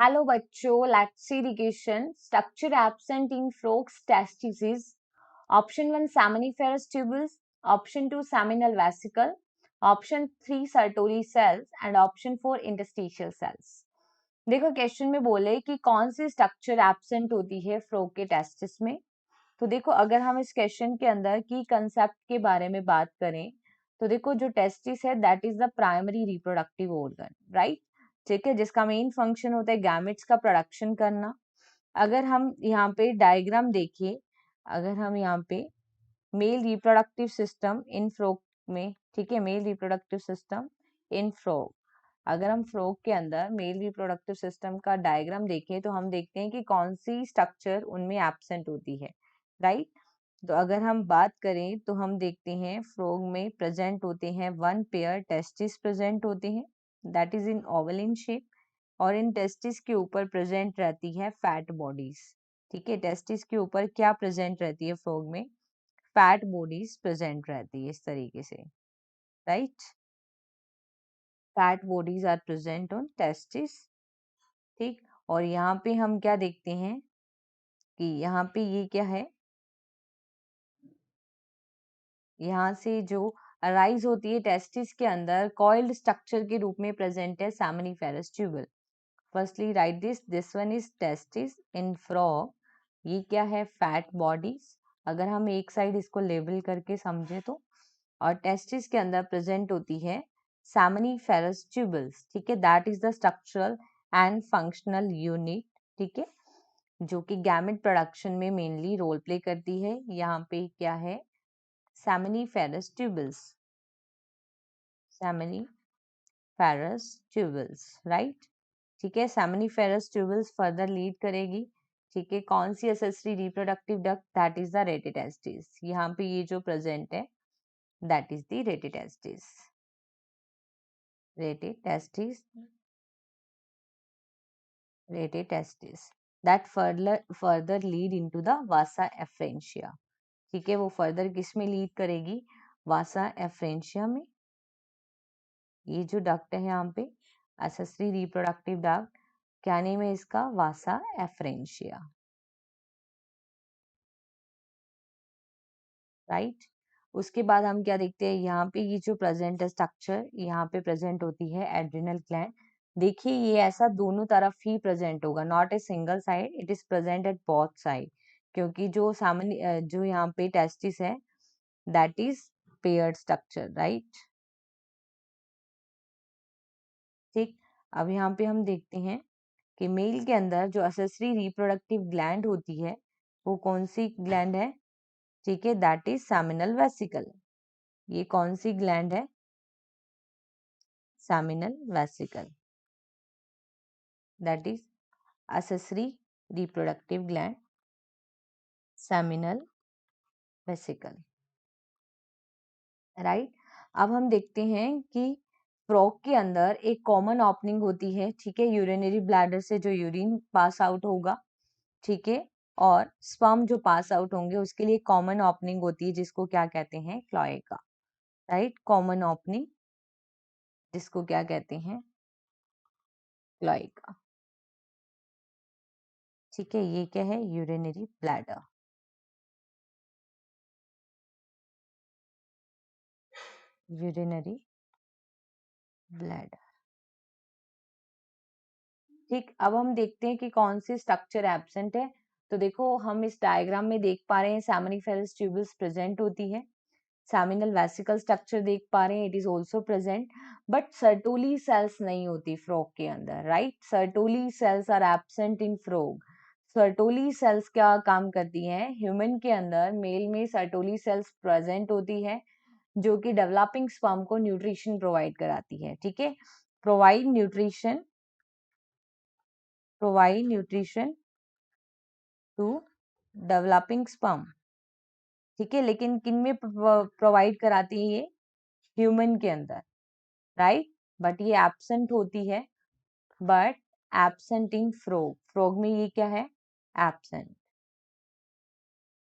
Hello बच्चों, let's see the question. Structure absent in frogs testis. Option 1 seminiferous tubules, option 2 seminal vesicle, option 3 Sertoli cells and option 4 interstitial cells. देखो question में बोले कि कौन सी structure absent होती है frog के टेस्टिस में. तो देखो अगर हम इस क्वेश्चन के अंदर की कंसेप्ट के बारे में बात करें तो देखो जो टेस्टिस है that is the primary reproductive organ, right. ठीक है, जिसका मेन फंक्शन होता है गैमेट्स का प्रोडक्शन करना. अगर हम यहाँ पे डायग्राम देखिए, अगर हम यहाँ पे male reproductive system in frog में, ठीक है, male reproductive system in frog, अगर हम फ्रॉग के अंदर मेल रिप्रोडक्टिव सिस्टम का डायग्राम देखें तो हम देखते हैं कि कौन सी स्ट्रक्चर उनमें एब्सेंट होती है, राइट. तो अगर हम बात करें तो हम देखते हैं फ्रॉग में प्रेजेंट होते हैं वन पेयर टेस्टिस प्रेजेंट होते हैं, that is in oval in shape. और इन टेस्टिस के ऊपर प्रेजेंट रहती है फैट बॉडीज. ठीक है, टेस्टिस के ऊपर क्या प्रेजेंट रहती है फ्रॉग में? फैट बॉडीज प्रेजेंट रहती है इस तरीके से, right. Fat bodies are present on testis. ठीक, और यहाँ पे हम क्या देखते हैं कि यहाँ पे ये क्या है, यहाँ से जो अराइज होती है टेस्टिस के अंदर कॉइल्ड स्ट्रक्चर के रूप में प्रेजेंट है seminiferous tubule. Firstly right this one is testis in frog. ये क्या है? Fat bodies. अगर हम एक साइड इसको लेबल करके समझे तो, और टेस्टिस के अंदर प्रेजेंट होती है सेमिनिफेरस ट्यूबल्स. ठीक है, that is the structural and functional unit. ठीक है, जो कि गैमेट प्रोडक्शन में मेनली रोल प्ले करती है. यहाँ पे क्या है? seminiferous tubules, seminiferous tubules, right. ठीक है, seminiferous tubules फर्दर लीड करेगी. ठीक है, कौन सी accessory reproductive duct? That is the rete testis. यहाँ पे ये जो प्रेजेंट है that is the rete testis. Rete testis, rete testis that further lead into the vasa efferentia. ठीक है, वो फर्दर किस में लीड करेगी? वासा एफ्रेंशिया में. ये जो डक्ट है यहाँ पे एसेसरी रिप्रोडक्टिव डक्ट, क्या नेम है इसका? वासा एफ्रेंशिया, राइट. उसके बाद हम क्या देखते हैं, यहाँ पे ये जो प्रेजेंट है स्ट्रक्चर, यहाँ पे प्रेजेंट होती है एड्रिनल ग्लैंड. देखिए ये ऐसा दोनों तरफ ही प्रेजेंट होगा, not a single side, it is present at both side. क्योंकि जो सामान्य जो यहाँ पे टेस्टिस है that is paired structure, right. ठीक, अब यहाँ पे हम देखते हैं कि मेल के अंदर जो एसेसरी रिप्रोडक्टिव ग्लैंड होती है वो कौन सी ग्लैंड है? ठीक है, दैट इज सेमिनल वेसिकल. ये कौन सी ग्लैंड है? Seminal vesicle, that is accessory reproductive gland, seminal vesicle, right. अब हम देखते हैं कि फ्रॉग के अंदर एक कॉमन ओपनिंग होती है. ठीक है, यूरिनरी ब्लैडर से जो यूरिन पास आउट होगा, ठीक है, और स्पर्म जो पास आउट होंगे उसके लिए कॉमन ओपनिंग होती है जिसको क्या कहते हैं? Cloaca, right. कॉमन ओपनिंग जिसको क्या कहते हैं? क्लोएका. ठीक है, ये क्या है? Urinary bladder. Urinary bladder. ठीक, अब हम देखते हैं कि कौन सी स्ट्रक्चर एब्सेंट है. तो देखो हम इस डायग्राम में देख पा रहे हैं सेमिनिफेरस ट्यूबल्स प्रेजेंट होती है. सेमिनल वेसिकल स्ट्रक्चर देख पा रहे हैं, it is also present. But Sertoli cells नहीं होती फ्रॉग के अंदर, right. Sertoli cells are absent in frog. Sertoli cells क्या काम करती हैं? ह्यूमन के अंदर मेल में सर्टोली सेल्स प्रेजेंट होती है जो कि डेवलपिंग स्पर्म को न्यूट्रिशन प्रोवाइड कराती है. ठीक है, provide nutrition to developing sperm. ठीक है, लेकिन किन में प्रोवाइड कराती है? ये ह्यूमन के अंदर, राइट. बट ये एब्सेंट होती है, but absent in frog. Frog में ये क्या है? Absent,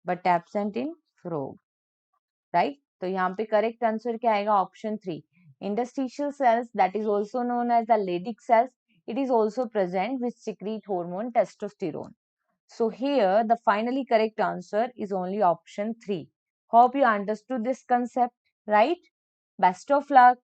but absent in frog, right. तो यहाँ पे करेक्ट आंसर क्या आएगा? Option 3, interstitial cells, that is also known as the Leydig cells. it is also present which secrete hormone testosterone. So here the finally correct answer is only option 3. Hope you understood this concept, right? Best of luck.